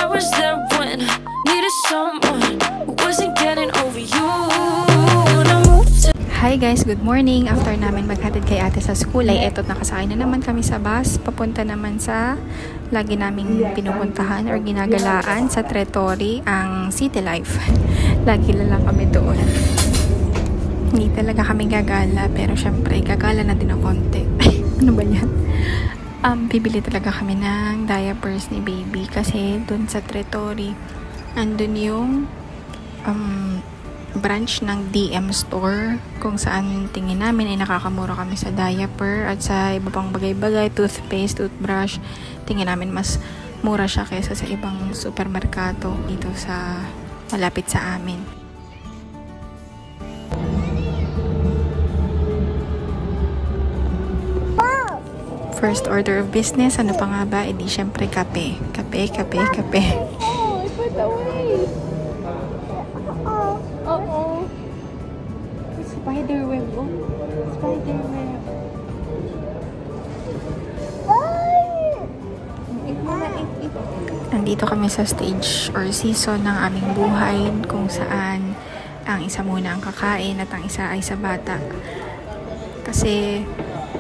I was there when needed someone who wasn't getting over you. When I moved to Hi guys, good morning. After namin maghatid kay ate sa school ay etot nakasakay na naman kami sa bus. Papunta naman sa lagi naming pinupuntahan or ginagalaan sa Tretori, ang City Life. Lagi na lang kami doon. Hindi talaga kami gagala, pero syempre gagala na din ng konti. Ano ba yan? Bibili talaga kami ng diapers ni baby kasi doon sa Tretori andun yung branch ng DM store kung saan tingin namin ay nakakamura kami sa diaper at sa iba pang bagay-bagay, toothpaste, toothbrush. Tingin namin mas mura siya kaysa sa ibang supermerkado dito sa malapit sa amin. First order of business, ano pa nga ba? E di syempre kape. Kape. Oh, put away. Uh-oh. Spider web. Oh. Spider web. Nandito kami sa stage or season ng aming buhay kung saan ang isa muna ang kakain at ang isa ay sa bata. Kasi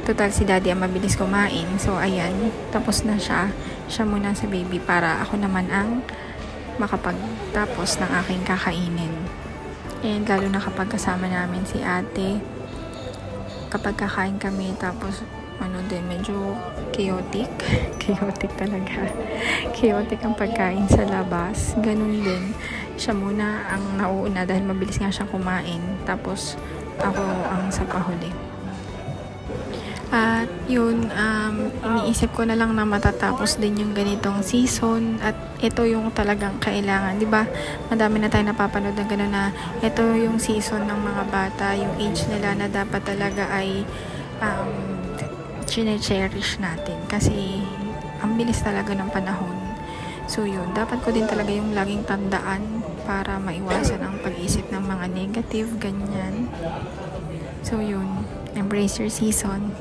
total si daddy ang mabilis kumain. So ayan, tapos na siya. Siya muna sa baby para ako naman ang makapagtapos ng aking kakainin. And lalo na kapag kasama namin si ate, kapag kakain kami tapos medyo chaotic talaga. Chaotic ang pagkain sa labas. Ganun din. Siya muna ang nauuna dahil mabilis nga siya kumain. Tapos ako ang sa pahuli. At yun, iniisip ko na lang na matatapos din yung ganitong season at ito yung talagang kailangan, di ba? Madami na tayo napapanood na gano'n na ito yung season ng mga bata, yung age nila na dapat talaga ay chine-cherish natin kasi ang bilis talaga ng panahon. So yun, dapat ko din talaga yung laging tandaan para maiwasan ang pag-isip ng mga negative, ganyan. So yun, embrace your season.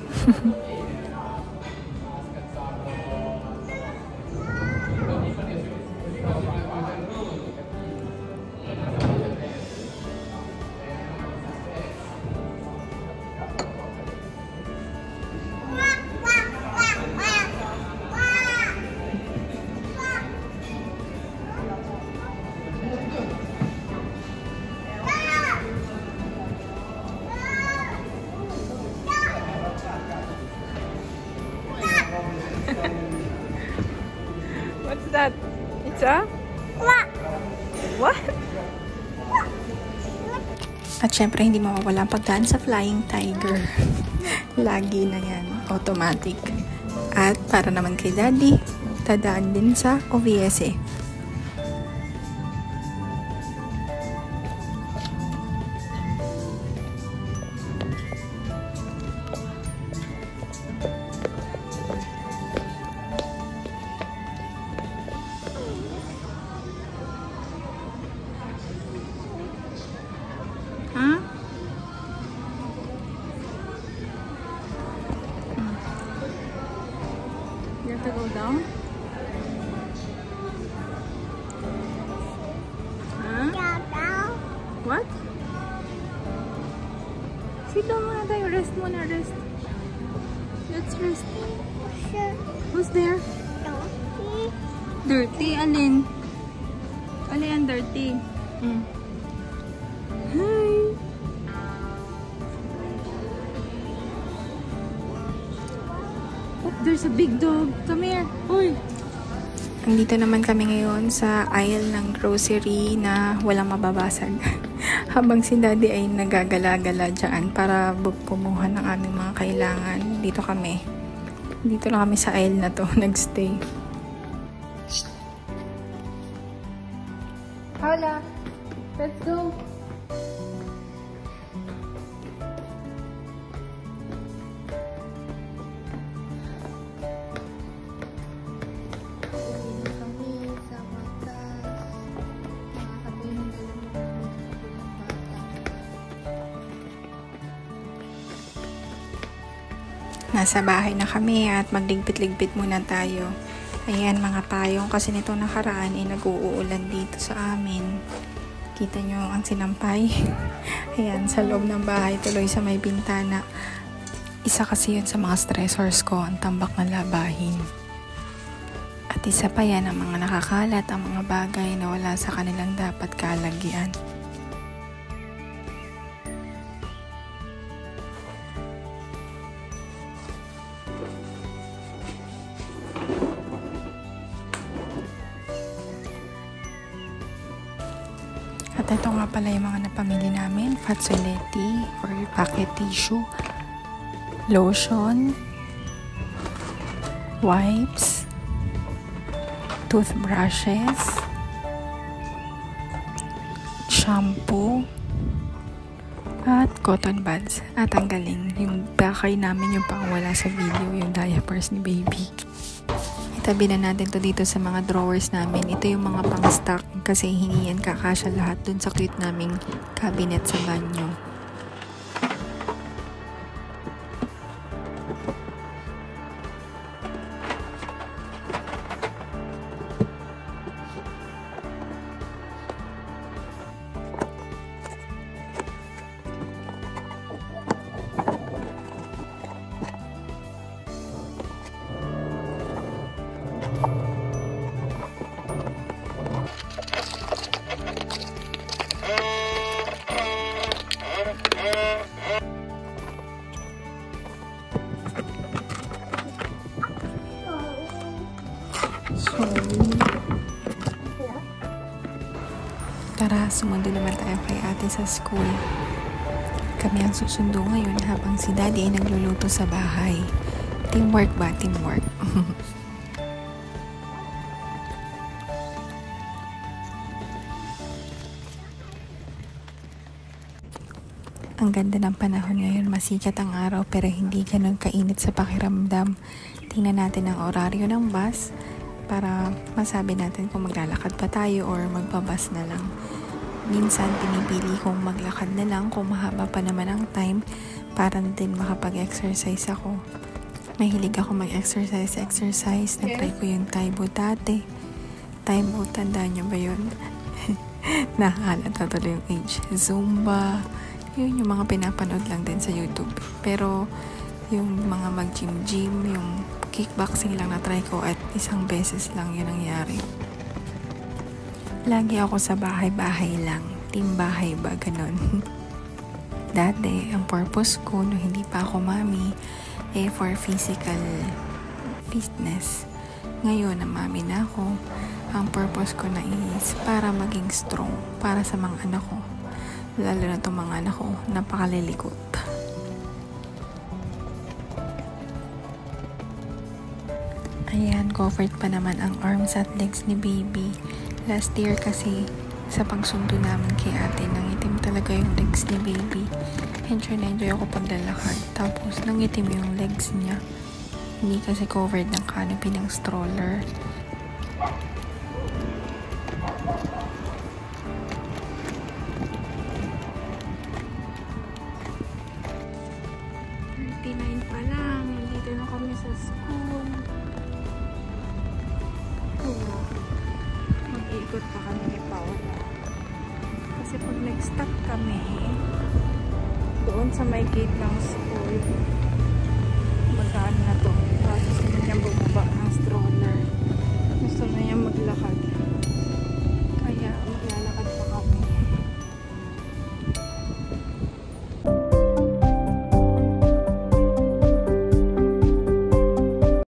What's that? It's a? What? At syempre, hindi mawawala ang pagdaan sa Flying Tiger. Lagi na yan. Automatic. At para naman kay daddy, tadaan din sa OVS. Huh? You have to go down? Huh? What? Sit down muna tayo. Rest muna, rest. Let's rest. Who's there? Dirty? Alin? Alin ang dirty? Hi! Oh, there's a big dog. Come here. Uy! Andito naman kami ngayon sa aisle ng grocery na walang mababasag. Habang si daddy ay nagagala-gala dyan para kumuha ng aming mga kailangan. Dito kami. Dito lang kami sa aisle na to. Nagstay. Paula! Let's go! Nasa bahay na kami at magligpit-ligpit muna tayo. Ayan mga payong, kasi nitong nakaraan ay nag-uulan dito sa amin. Kita nyo ang sinampay. Ayan, sa loob ng bahay, tuloy sa may bintana. Isa kasi yun sa mga stressors ko, ang tambak na labahin. At isa pa yan ang mga nakakalat, ang mga bagay na wala sa kanilang dapat kalagyan. At ito nga pala yung mga napamili namin, fazzoletti or pocket tissue, lotion, wipes, toothbrushes, shampoo, at cotton buds. At ang galing, yung bakay namin yung pang wala sa video, yung diapers ni baby. Itabi na natin to dito sa mga drawers namin. Ito yung mga pang-stock kasi hindi yan kakasya lahat dun sa cute naming cabinet sa banyo. So, tara, sumundo naman tayo kay ate sa school. Kami ang susundo ngayon habang si daddy ay nagluluto sa bahay. Teamwork ba? Teamwork. Ang ganda ng panahon ngayon, masikat ang araw pero hindi ganun kainit sa pakiramdam. Tingnan natin ang oraryo ng bus para masabi natin kung maglalakad pa tayo or magbabas na lang. Minsan pinipili kong maglakad na lang kung mahaba pa naman ang time para din makapag-exercise ako. Mahilig ako mag-exercise. Nag-try ko yung Taibo dati. Taibo, tandaan nyo ba yun? Nakakalata tuloy yung age. Zumba. Yun yung mga pinapanood lang din sa YouTube. Pero yung mga mag-gym, yung kickboxing lang na-try ko at isang beses lang yun nangyari. Lagi ako sa bahay-bahay lang. Team bahay ba? Ganon. Dati, ang purpose ko no hindi pa ako mami for physical fitness. Ngayon, na mami na ako, ang purpose ko na is para maging strong para sa mga anak ko. Lalo na itong mga anak ko, napakalilikot. Ayan, covered pa naman ang arms at legs ni baby. Last year kasi, sa pagsundo namin kay ate, nangitim talaga yung legs ni baby. Enjoy na enjoy ako paglalakad. Tapos, nangitim yung legs niya. Hindi kasi covered ng canopy ng stroller. Pa lang, nandito na kami sa school. Mag-iikot pa kami ni Paula. Kasi pag nag-stop kami doon sa may gate ng school, magaan na to. Tapos gusto niya bumaba ng stroller. Gusto na niya maglakad.